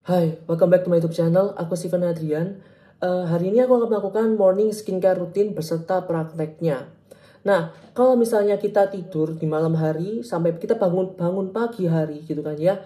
Hai, welcome back to my YouTube channel. Aku Steven Adrian. Hari ini aku akan melakukan morning skincare rutin beserta prakteknya. Nah, kalau misalnya kita tidur di malam hari sampai kita bangun pagi hari gitu kan ya,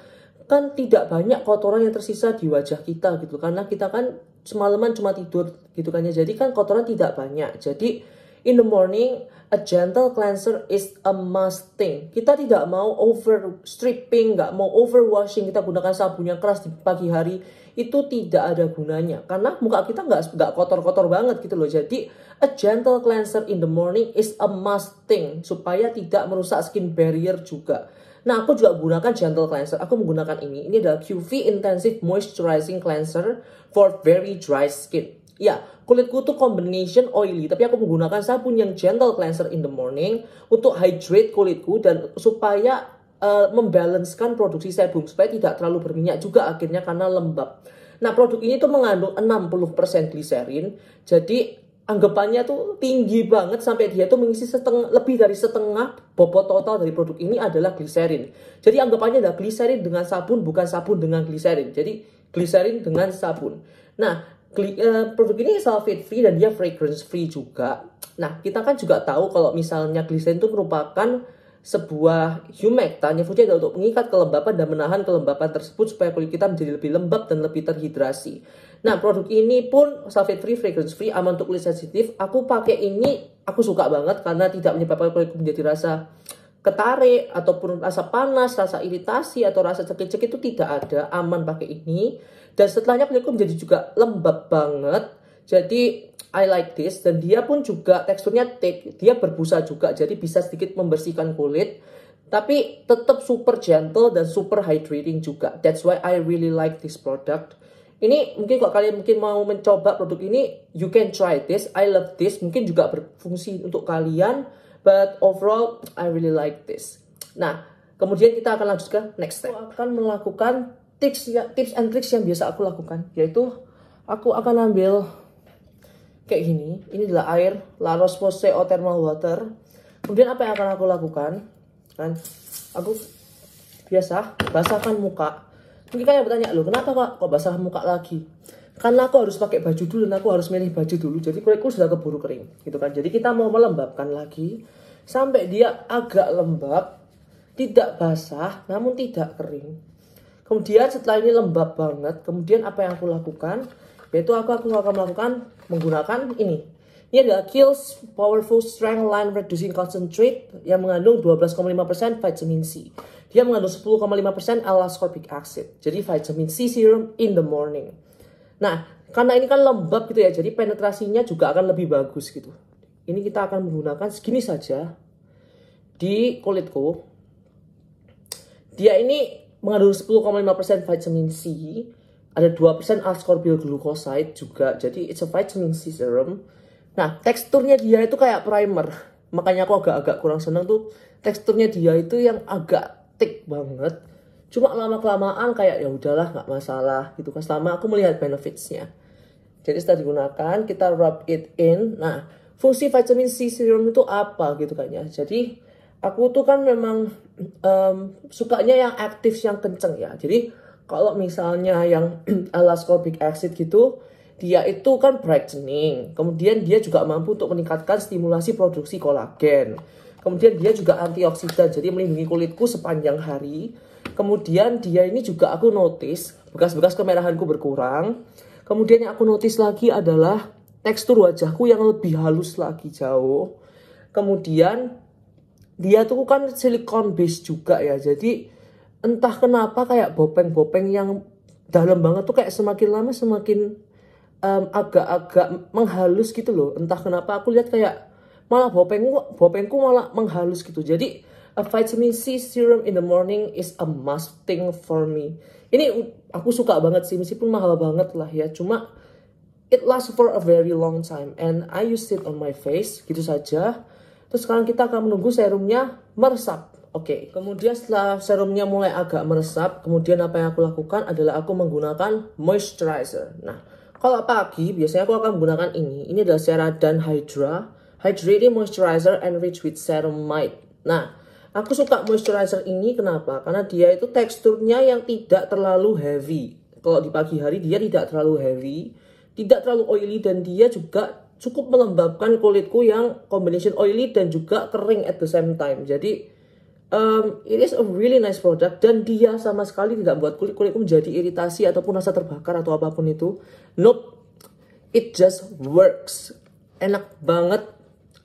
kan tidak banyak kotoran yang tersisa di wajah kita gitu, karena kita kan semalaman cuma tidur gitu kan ya. Jadi kan kotoran tidak banyak. Jadi in the morning, a gentle cleanser is a must thing. Kita tidak mau over stripping, nggak mau over washing. Kita gunakan sabun yang keras di pagi hari, itu tidak ada gunanya. Karena muka kita nggak kotor-kotor banget gitu loh. Jadi a gentle cleanser in the morning is a must thing, supaya tidak merusak skin barrier juga. Nah, aku juga menggunakan gentle cleanser. Aku menggunakan ini. Ini adalah QV Intensive Moisturizing Cleanser for very dry skin. Ya, kulitku tuh combination oily, tapi aku menggunakan sabun yang gentle cleanser in the morning untuk hydrate kulitku dan supaya membalancekan produksi sebum supaya tidak terlalu berminyak juga akhirnya karena lembab. Nah, produk ini tuh mengandung 60% gliserin. Jadi anggapannya tuh tinggi banget sampai dia tuh mengisi lebih dari setengah bobot total dari produk ini adalah gliserin. Jadi anggapannya adalah gliserin dengan sabun, bukan sabun dengan gliserin. Jadi gliserin dengan sabun. Nah, produk ini sulfate free dan dia fragrance free juga. Nah, kita kan juga tahu kalau misalnya gliserin itu merupakan sebuah humectant yang fungsinya adalah untuk mengikat kelembapan dan menahan kelembapan tersebut supaya kulit kita menjadi lebih lembab dan lebih terhidrasi. Nah, produk ini pun sulfate free, fragrance free, aman untuk kulit sensitif. Aku pakai ini, aku suka banget karena tidak menyebabkan kulitku menjadi rasa ketarik ataupun rasa panas, rasa iritasi atau rasa cekik-cekik itu tidak ada, aman pakai ini. Dan setelahnya kulitku menjadi juga lembab banget. Jadi I like this. Dan dia pun juga teksturnya thick, dia berbusa juga, jadi bisa sedikit membersihkan kulit, tapi tetap super gentle dan super hydrating juga. That's why I really like this product. Ini mungkin kalau kalian mau mencoba produk ini, you can try this. I love this. Mungkin juga berfungsi untuk kalian, but overall I really like this. Nah, kemudian kita akan lanjut ke next step. Aku akan melakukan tips and tricks yang biasa aku lakukan, yaitu aku akan ambil kayak gini. Ini adalah air La Roche-Posay Eau Thermal Water. Kemudian apa yang akan aku lakukan? Kan aku biasa basahkan muka. Mungkin kalian bertanya, loh kenapa kok basah muka lagi? Karena aku harus pakai baju dulu dan aku harus milih baju dulu. Jadi kulitku sudah keburu kering, gitu kan. Jadi kita mau melembabkan lagi sampai dia agak lembab, tidak basah, namun tidak kering. Kemudian setelah ini lembab banget, kemudian apa yang aku lakukan? Yaitu aku akan menggunakan ini. Ini adalah Kiehl's Powerful Strength Line Reducing Concentrate yang mengandung 12,5% vitamin C. Dia mengandung 10,5% L-ascorbic acid. Jadi vitamin C serum in the morning. Nah, karena ini kan lembab gitu ya, jadi penetrasinya juga akan lebih bagus gitu. Ini kita akan menggunakan segini saja di kulitku. Dia ini mengandung 10,5% vitamin C, ada 2% ascorbyl glucoside juga, jadi it's a vitamin C serum. Nah, teksturnya dia itu kayak primer, makanya aku agak kurang seneng tuh teksturnya dia itu yang agak thick banget. Cuma lama-kelamaan kayak ya udahlah, nggak masalah gitu kan, selama aku melihat benefitsnya. Jadi setelah digunakan kita rub it in. Nah, fungsi vitamin C serum itu apa gitu kan ya. Jadi aku tuh kan memang sukanya yang aktif, yang kenceng ya. Jadi kalau misalnya yang L-ascorbic acid gitu, dia itu kan brightening. Kemudian dia juga mampu untuk meningkatkan stimulasi produksi kolagen. Kemudian dia juga antioksidan, jadi melindungi kulitku sepanjang hari. Kemudian dia ini juga aku notice bekas-bekas kemerahanku berkurang. Kemudian yang aku notice lagi adalah tekstur wajahku yang lebih halus lagi jauh. Kemudian dia tuh kan silikon base juga ya, jadi entah kenapa kayak bopeng-bopeng yang dalam banget tuh kayak semakin lama semakin agak-agak menghalus gitu loh. Entah kenapa aku lihat kayak malah bopengku malah menghalus gitu. Jadi a vitamin C serum in the morning is a must thing for me. Ini aku suka banget sih, meskipun mahal banget lah ya, cuma it lasts for a very long time and I use it on my face gitu saja. Terus sekarang kita akan menunggu serumnya meresap. Oke, kemudian setelah serumnya mulai agak meresap, kemudian apa yang aku lakukan adalah aku menggunakan moisturizer. Nah, kalau pagi biasanya aku akan menggunakan ini. Ini adalah Ceradan Hydra Hydrating Moisturizer Enriched with Ceramide. Nah, aku suka moisturizer ini kenapa? Karena dia itu teksturnya yang tidak terlalu heavy. kalau di pagi hari dia tidak terlalu heavy, tidak terlalu oily, dan dia juga cukup melembabkan kulitku yang combination oily dan juga kering at the same time. Jadi it is a really nice product, dan dia sama sekali tidak buat kulitku menjadi iritasi ataupun rasa terbakar atau apapun itu. Nope, it just works. Enak banget.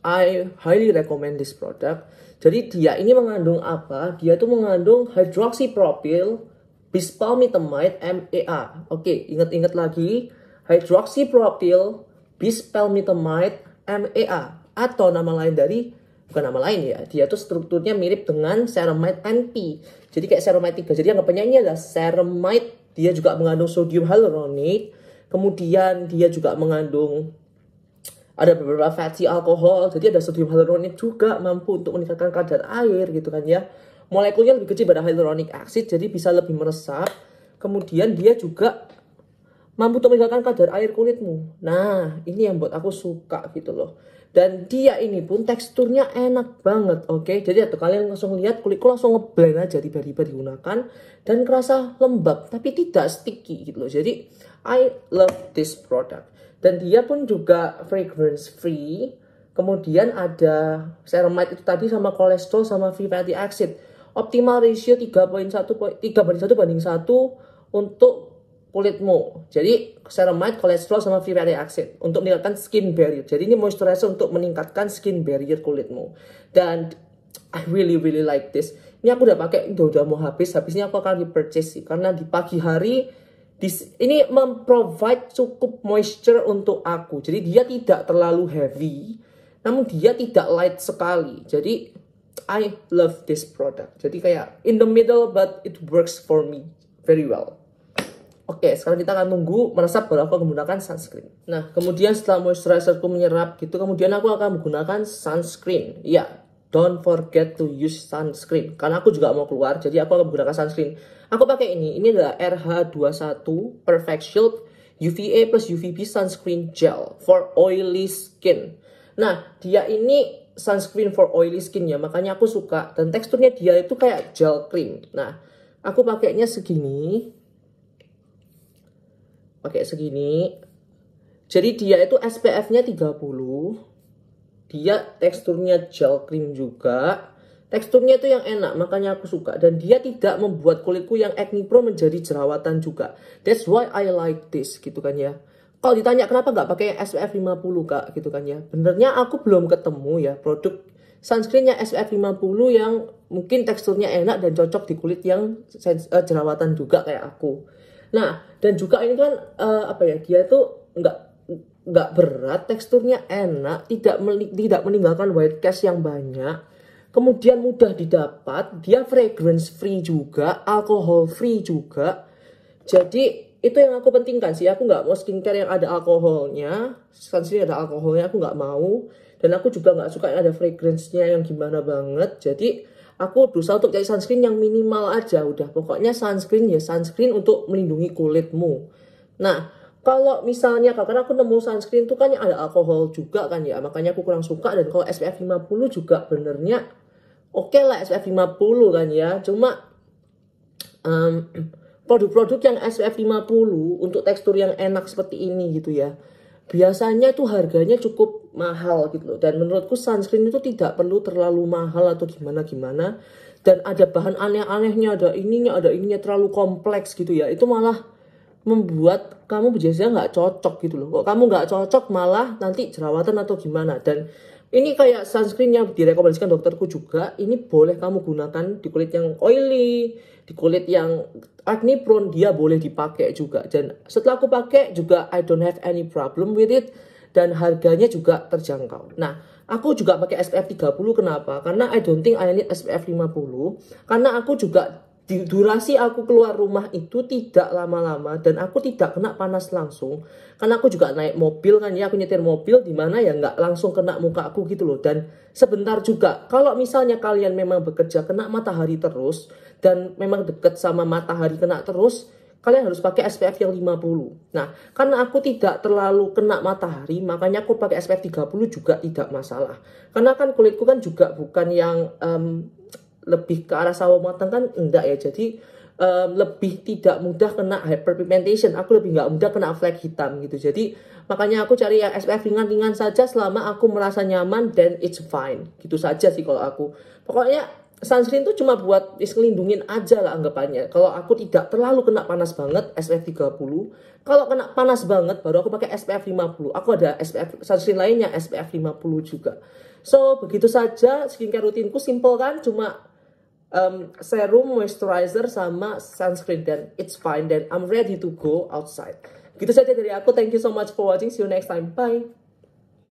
I highly recommend this product. Jadi dia ini mengandung apa? Dia itu mengandung hydroxypropyl bispalmitamide MEA. Oke, ingat-ingat lagi, hydroxypropyl bispalmitamide MEA, atau nama lain dari, bukan nama lain ya, dia tuh strukturnya mirip dengan ceramide NP. Jadi kayak ceramide 3. Jadi anggapannya ini adalah ceramide. Dia juga mengandung sodium hyaluronate. Kemudian dia juga mengandung ada beberapa fatty alkohol. Jadi ada sodium hyaluronate juga, mampu untuk meningkatkan kadar air gitu kan ya. Molekulnya lebih kecil pada hyaluronic acid, jadi bisa lebih meresap. Kemudian dia juga mampu untuk meningkatkan kadar air kulitmu. Nah, ini yang buat aku suka gitu loh. Dan dia ini pun teksturnya enak banget, oke? Jadi kalian langsung lihat kulitku langsung ngeblend aja tiba-tiba digunakan, dan kerasa lembab tapi tidak sticky gitu loh. Jadi I love this product. Dan dia pun juga fragrance free. Kemudian ada ceramide itu tadi, sama kolesterol, sama free fatty acid. Optimal ratio 3:1 untuk kulitmu. Jadi ceramide, kolesterol, sama free fatty acid untuk meningkatkan skin barrier. Jadi ini moisturizer untuk meningkatkan skin barrier kulitmu. Dan I really like this. Ini aku udah pakai, udah mau habis. Habisnya aku akan di-purchase sih, karena di pagi hari ini memprovide cukup moisture untuk aku. Jadi dia tidak terlalu heavy, namun dia tidak light sekali. Jadi I love this product. Jadi kayak in the middle, but it works for me very well. Oke, sekarang kita akan tunggu meresap baru aku menggunakan sunscreen. Nah, kemudian setelah moisturizerku menyerap gitu, kemudian aku akan menggunakan sunscreen. Ya, don't forget to use sunscreen. Karena aku juga mau keluar, jadi aku akan menggunakan sunscreen. Aku pakai ini adalah RH21 Perfect Shield UVA plus UVB Sunscreen Gel for oily skin. Nah, dia ini sunscreen for oily skin ya, makanya aku suka. Dan teksturnya dia itu kayak gel cream. Nah, aku pakainya segini. Pakai segini. Jadi dia itu SPF-nya 30. Dia teksturnya gel cream juga. Teksturnya itu yang enak, makanya aku suka. Dan dia tidak membuat kulitku yang acne prone menjadi jerawatan juga. That's why I like this gitu kan ya. Kalau ditanya kenapa nggak pakai SPF 50 kak gitu kan ya. Benernya aku belum ketemu ya produk sunscreennya SPF 50 yang mungkin teksturnya enak dan cocok di kulit yang jerawatan juga kayak aku. Nah, dan juga ini kan dia tuh nggak berat, teksturnya enak, tidak meninggalkan white cast yang banyak. Kemudian mudah didapat, dia fragrance free juga, alcohol free juga. Jadi itu yang aku pentingkan sih. Aku nggak mau skincare yang ada alkoholnya, sunscreen ada alkoholnya, aku nggak mau. Dan aku juga nggak suka yang ada fragrance-nya yang gimana banget. Jadi aku berusaha untuk cari sunscreen yang minimal aja. Udah, pokoknya sunscreen ya sunscreen untuk melindungi kulitmu. Nah, kalau misalnya, karena aku nemu sunscreen itu kan yang ada alkohol juga kan ya, makanya aku kurang suka. Dan kalau SPF 50 juga benernya oke lah SPF 50 kan ya. Cuma produk-produk yang SPF 50 untuk tekstur yang enak seperti ini gitu ya, biasanya tuh harganya cukup mahal gitu loh. Dan menurutku sunscreen itu tidak perlu terlalu mahal atau gimana-gimana. Dan ada bahan aneh-anehnya, ada ininya terlalu kompleks gitu ya. Itu malah membuat kamu biasanya nggak cocok gitu loh. Kok kamu nggak cocok malah nanti jerawatan atau gimana. Dan ini kayak sunscreen yang direkomendasikan dokterku juga. Ini boleh kamu gunakan di kulit yang oily, di kulit yang acne prone, dia boleh dipakai juga. Dan setelah aku pakai juga I don't have any problem with it. Dan harganya juga terjangkau. Nah, aku juga pakai SPF 30. Kenapa? Karena I don't think I need SPF 50. Karena aku juga durasi aku keluar rumah itu tidak lama-lama dan aku tidak kena panas langsung. Karena aku juga naik mobil kan ya, aku nyetir mobil di mana ya nggak langsung kena muka aku gitu loh. Dan sebentar juga, kalau misalnya kalian memang bekerja kena matahari terus dan memang deket sama matahari kena terus, kalian harus pakai SPF yang 50. Nah, karena aku tidak terlalu kena matahari, makanya aku pakai SPF 30 juga tidak masalah. Karena kan kulitku kan juga bukan yang lebih ke arah sawo matang kan, enggak ya. Jadi lebih tidak mudah kena hyperpigmentation, aku lebih nggak mudah kena flek hitam gitu. Jadi makanya aku cari yang SPF ringan-ringan saja selama aku merasa nyaman, then it's fine. Gitu saja sih kalau aku. Pokoknya sunscreen itu cuma buat ngelindungin aja lah anggapannya. Kalau aku tidak terlalu kena panas banget, SPF 30. Kalau kena panas banget, baru aku pakai SPF 50. Aku ada SPF sunscreen lainnya, SPF 50 juga. So, begitu saja skincare rutinku, simple kan? Cuma serum, moisturizer, sama sunscreen. Dan it's fine, dan I'm ready to go outside. Gitu saja dari aku. Thank you so much for watching. See you next time. Bye.